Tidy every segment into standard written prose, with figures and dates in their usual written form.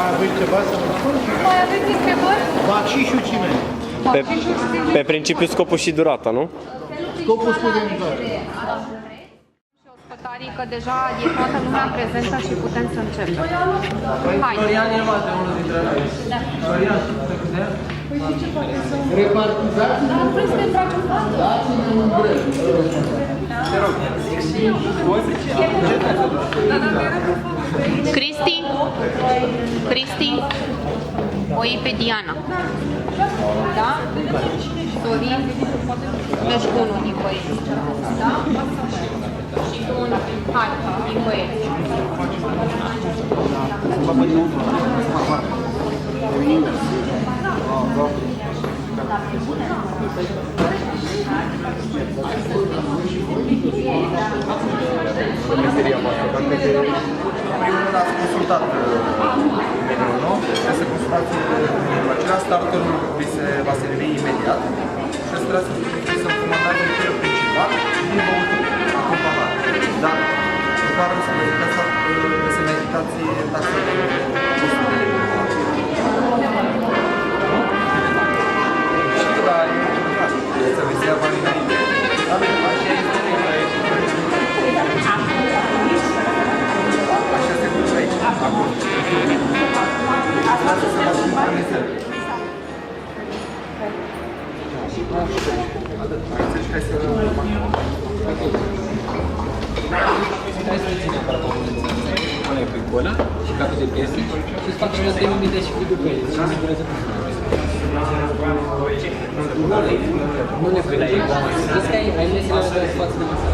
Mai aveți ceva să vă spun? Mai aveți întrebări? Bacșișul ciment. Pe principiu, scopul și durata, nu? Scopul spune niciodată. Ospătarii că deja e toată lumea prezentă și putem să începem. Hai! Florian e luat de unul dintre noi. Florian, Repartizați dați-ne un brel. Cristi, o iei pe Diana. Da? Dorin, deci unul din băieți. Da? Și un, hai, din băieți. Meseria voastră, dacă de primul rând ați consultat mediul, nu? Trebuie să consultați mediul acela, starterul vi se va servi imediat și trebuie să comandați un fel principal și din băutură, acompanat. Dar după aceea să meditați taxa de știu, dar să vi se ia banii înainte. Da, așa este aici. Așa se întâmplă aici, acum. Lasă să vă spun organizări. Atât, hai să trebuie să ținem alea pe cola și capul de piese și îți fac și o umide și cu după ele. Nu ne pui la ei. Știți că ai mesele de față de masă.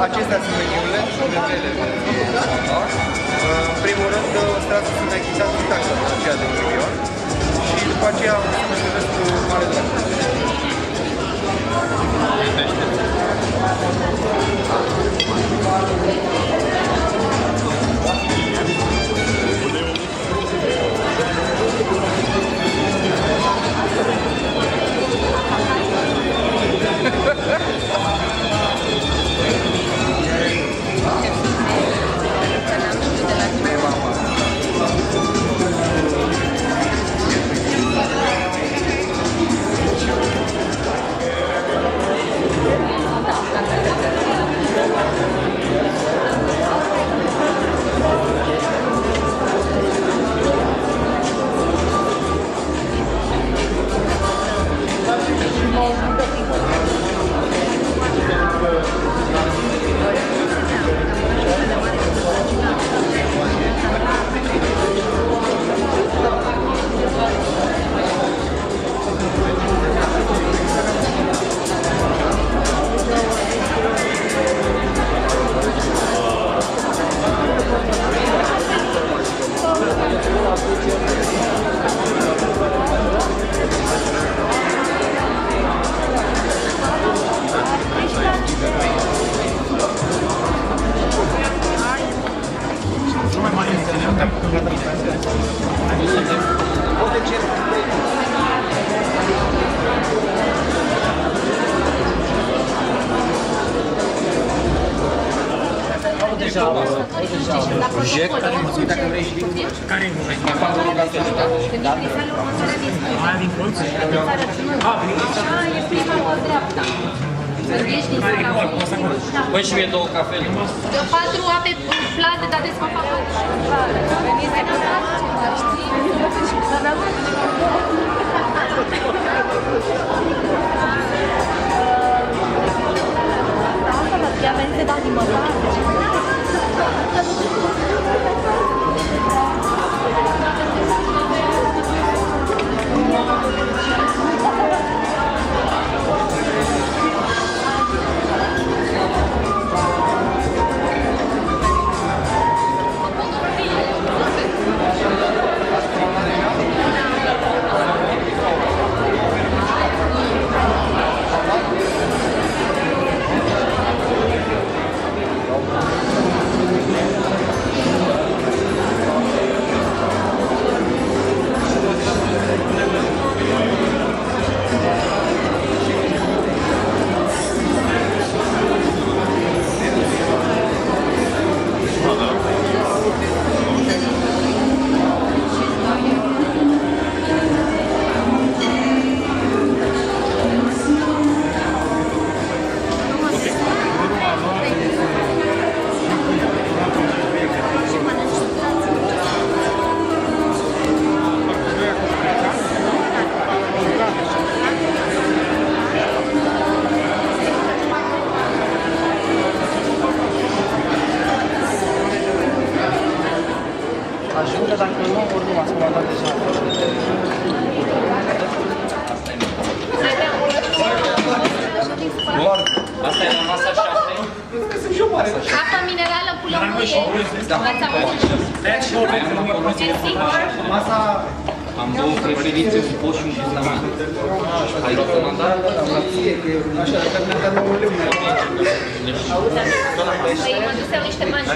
Acestea sunt meniurile, șurubele. În primul rând, trebuie să ne achitați taxa de aceea de 1 milion și după aceea o să mă servesc cu mare drag. Jack, dacă vrei și vin. Care e muzei? Aia din colț? Așa e prima la dreapta. Ești din sala. Păi și mie două cafele. Eu 4 ape plate, dar de să mă fac veniți de ceva, ovviamente da dimorare. Ajunge dacă nu, oricum ați comandat deja. Asta e la masa 7. Apă minerală cu lămâie. Ați auzit? Masa Am două preferiți, un post și un gustament. Ai recomandat? așa, dacă mi-a dat 9 lei. Păi mă duseau niște bani de...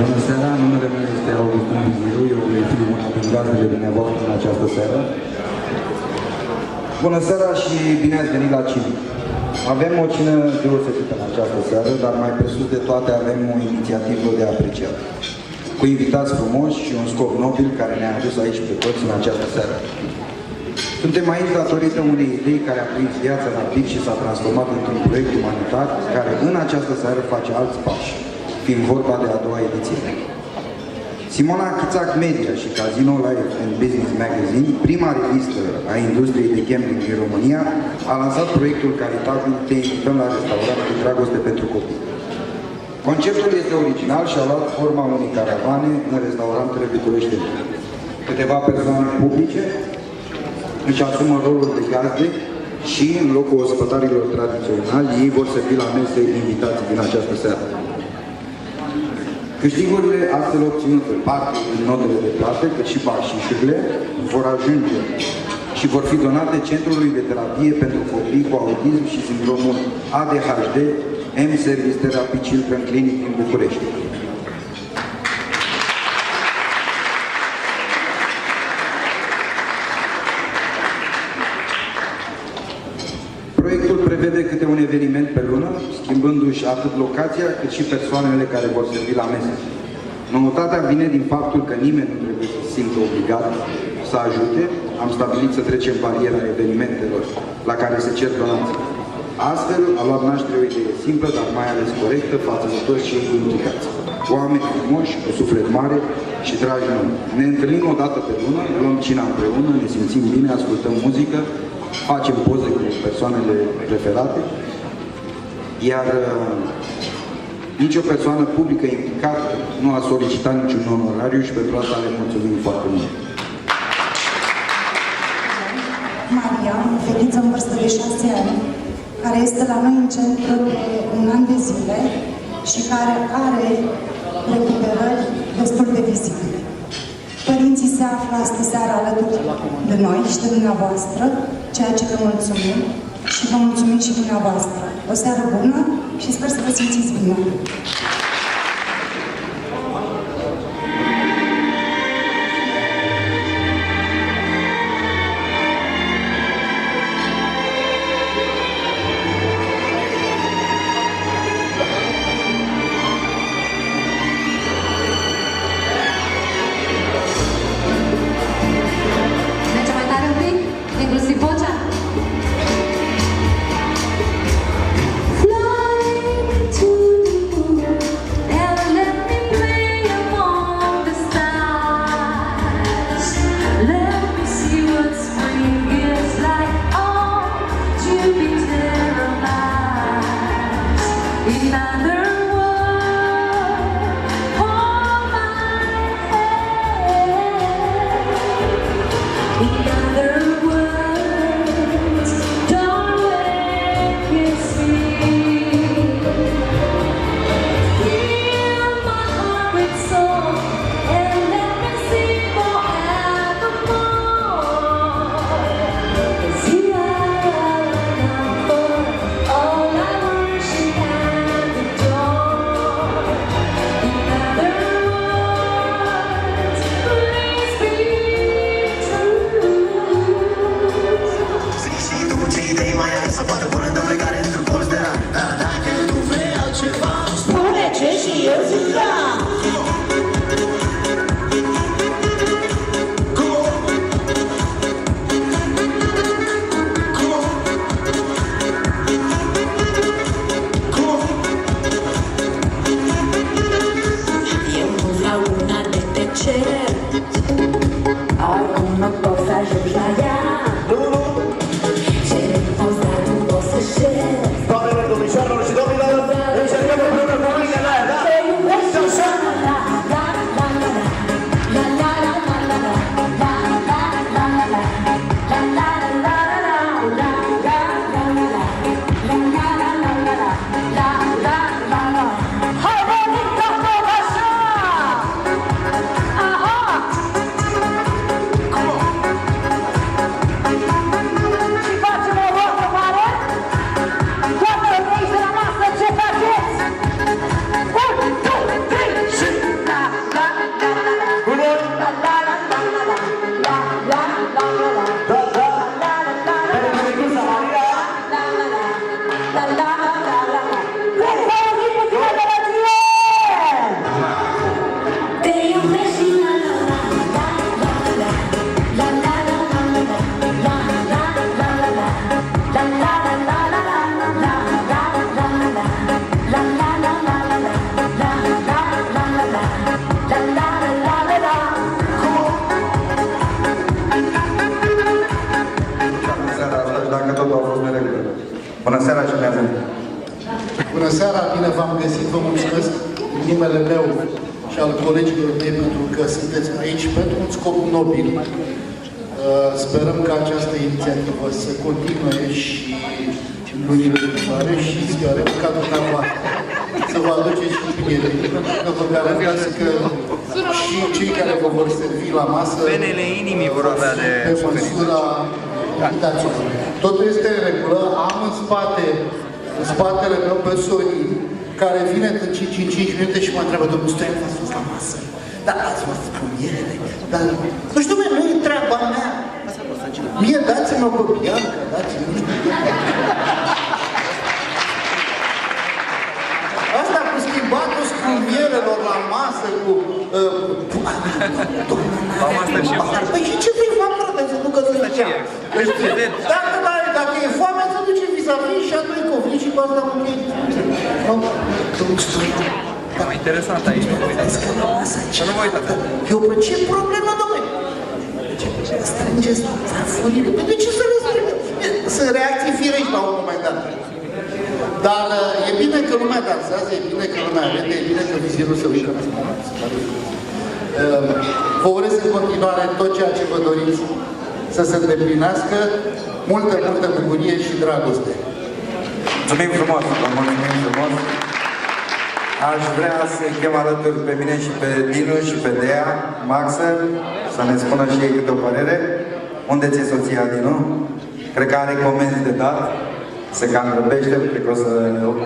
Bună seara, numele meu este Augustin Biziru, eu voi fi una din gazdele dumneavoastră în această seară. Bună seara și bine ați venit la cină. Avem o cină deosebită în această seară, dar mai pe sus de toate avem o inițiativă de apreciat. Cu invitați frumoși și un scop nobil care ne-a adus aici pe toți în această seară. Suntem aici datorită unei idei care a prins viața rapid și s-a transformat într-un proiect umanitar care în această seară face alți pași, fiind vorba de a doua ediție. Simona Chițac Media și Casino Life and Business Magazine, prima revistă a industriei de gambling din România, a lansat proiectul caritabil Te invităm la restaurant cu dragoste pentru copii. Conceptul este original și a luat forma unei caravane în restaurantele bucureștene. Câteva persoane publice își asumă rolul de gazde și, în locul ospătarilor tradiționali, ei vor servi la mese invitații din această seară. Câștigurile astfel obținute, parte din notele de plată, cât și bacșișurile, vor ajunge și vor fi donate Centrului de Terapie pentru Copii cu Autism și Sindromul ADHD, M-Service Therapy Children Clinic din București. Proiectul prevede prevede câte un eveniment pe lună, schimbându-și atât locația cât și persoanele care vor servi la mese. Noutatea vine din faptul că nimeni nu trebuie să se simtă obligat să ajute. Am stabilit să trecem bariera evenimentelor la care se cer donații. Astfel a luat naștere o idee simplă, dar mai ales corectă față de toți cei implicați. Oameni frumoși, cu suflet mare și dragi noi. Ne întâlnim o dată pe lună, luăm cina împreună, ne simțim bine, ascultăm muzică, facem poze cu persoanele preferate, iar nicio persoană publică implicată nu a solicitat niciun onorariu și pentru asta le mulțumim foarte mult. Maria, o fetiță în vârstă de 6 ani, care este la noi în centru de un an de zile și care are recuperări destul de vizibile. Părinții se află astă seară alături de noi și de dumneavoastră, ceea ce vă mulțumim și vă mulțumim și dumneavoastră. O seară bună și sper să vă simțiți bine! Bună seara și bine venit! Bună seara, bine v-am găsit, vă mulțumesc în numele meu și al colegilor mei pentru că sunteți aici pentru un scop nobil. Sperăm că această inițiativă să continue și în lunile viitoare și sperăm ca dumneavoastră să vă aduceți și bine, pentru că vă garantez că și cei care vă vor servi la masă Venele inimii vor avea de pe măsura invitațiilor. Totul este în regulă. Am în spatele meu pe Sorin, care vine de 5 în 5 minute și mă întreabă, domnul Stoian, v-ați fost la masă? Dar ați fost premierele? Dar nu știu, nu e treaba mea. Mie dați-mă pe Bianca, dați-mă, nu știu. Păi și ce să-i fac, frate, să ducă să zicea? Dacă e foame, să duce vis-a-vis și atunci conflict și cu asta cu ei. Interesant aici, nu vă uitați. Să nu vă uitați. Ce problemă, domnule? Strângeți forile. De ce să le strângeți? Sunt reacții firești la un moment dat. Dar e bine că lumea dansează, e bine că lumea vede, e bine că vizirul se uită. Vă urez în continuare tot ceea ce vă doriți să se îndeplinească, multă, multă bucurie și dragoste. Mulțumim frumos, vă mulțumim frumos. Aș vrea să-i chem alături pe mine și pe Dinu și pe Dea, Maxă, să ne spună și ei câte o părere. Unde ți-e soția, Dinu? Cred că are comenzi de dat. Se cam grăbește, cred că o să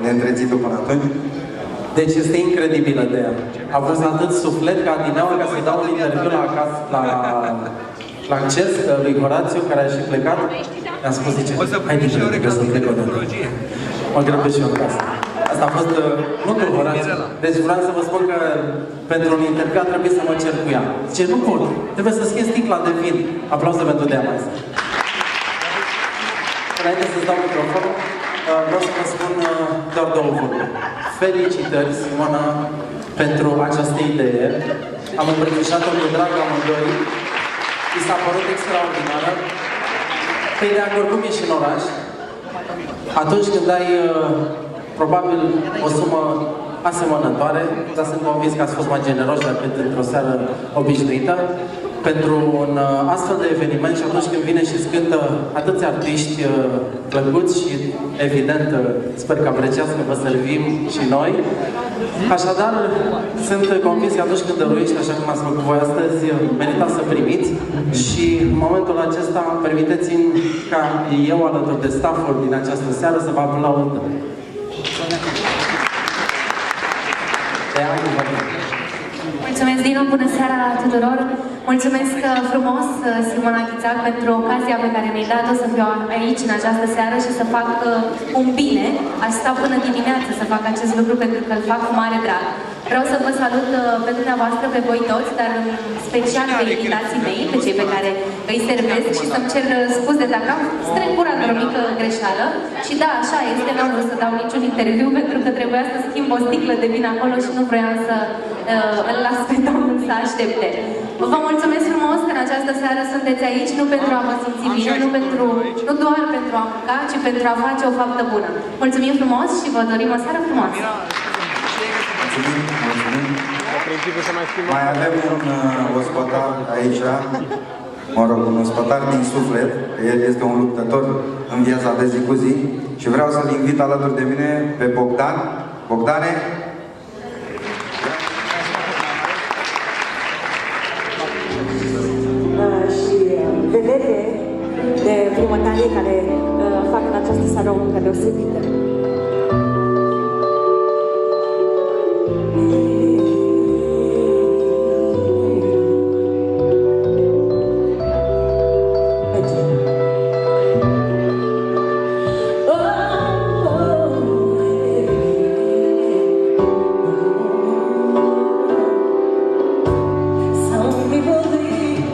ne întreții tu până atunci. Deci este incredibilă de ea. A fost atât suflet ca adineaua ca să-i dau un interviu la acasă, la acces lui Horațiu, care a și plecat. I-am spus, zice, hai din trebuie să plec o dată. Mă grăbesc și eu în casă. Asta a fost, nu cu Horațiu. Deci vreau să vă spun că pentru un interviu a trebuit să mă cer cu ea. Zice, nu pot, trebuie să schimb sticla de vin. Aplauze pentru Dea mai. Înainte să-ți dau microfonul, vreau să vă spun doar două vorbe. Felicitări, Simona, pentru această idee. Am îmbrățișat-o cu drag amândoi. I s-a părut extraordinară. Pe ideea că oricum ești în oraș, atunci când ai probabil o sumă asemănătoare, dar sunt convins că ați fost mai generoși decât într-o seară obișnuită, pentru un astfel de eveniment și atunci când vine și cântă atâția artiști plăcuți și evident sper că apreciați că vă servim și noi. Așadar, sunt convins că atunci când dăruiești, așa cum ați făcut voi astăzi, meritați să primiți și în momentul acesta permiteți-mi ca eu alături de stafful din această seară să vă aplaud. Mulțumesc, Dinu, bună seara tuturor! Mulțumesc frumos, Simona Ghițac, pentru ocazia pe care mi-ai dat-o să fiu aici în această seară și să fac un bine. Aș sta până dimineață să fac acest lucru pentru că îl fac cu mare drag. Vreau să vă salut pe dumneavoastră, pe voi toți, dar în special pe invitații mei, pe cei pe care îi servesc și să-mi cer scuze dacă am strângurat o mică greșeală. Și da, așa este, nu am vrut să dau niciun interviu pentru că trebuia să schimb o sticlă de vin acolo și nu vroiam să îl las pe domnul să aștepte. Vă mulțumesc frumos că în această seară sunteți aici, nu pentru a vă simți bine, nu doar pentru a mânca, ci pentru a face o faptă bună. Mulțumim frumos și vă dorim o seară frumoasă! Mulțumim, mulțumim. Mai avem un ospătar aici, mă rog, un ospătar din suflet, el este un luptător în viața de zi cu zi și vreau să-l invit alături de mine pe Bogdan. Bogdane? Și vedete de primătarie care fac în această seară o muncă deosebită. Some people believe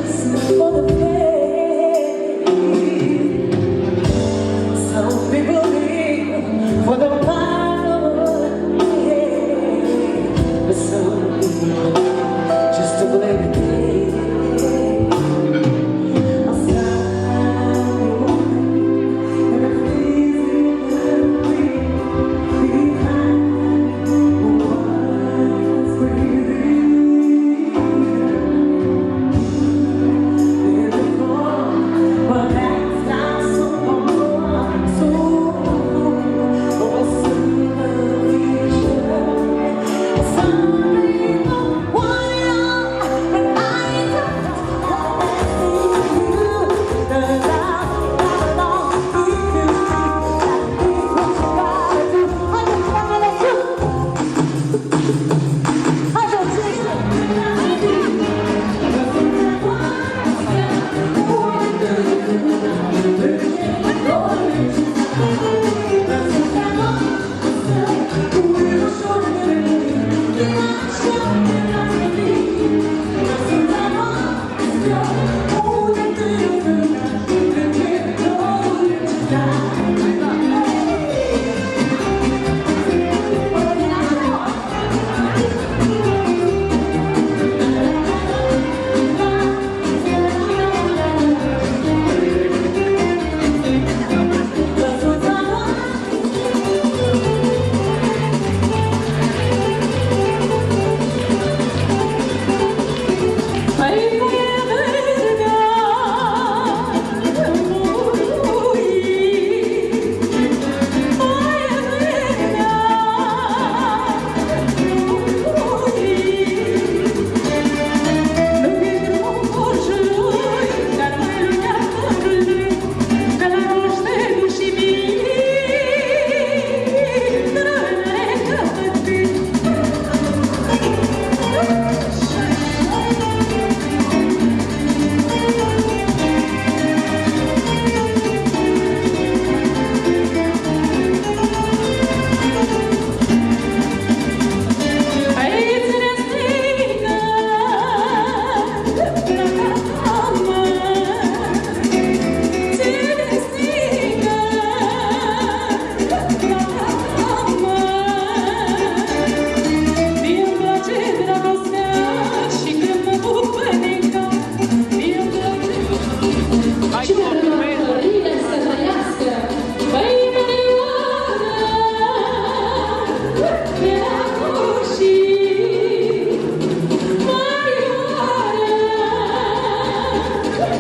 that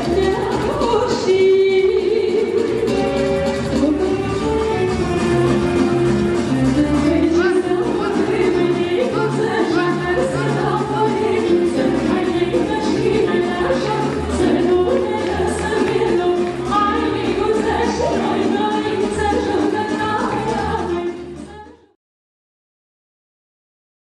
Thank you.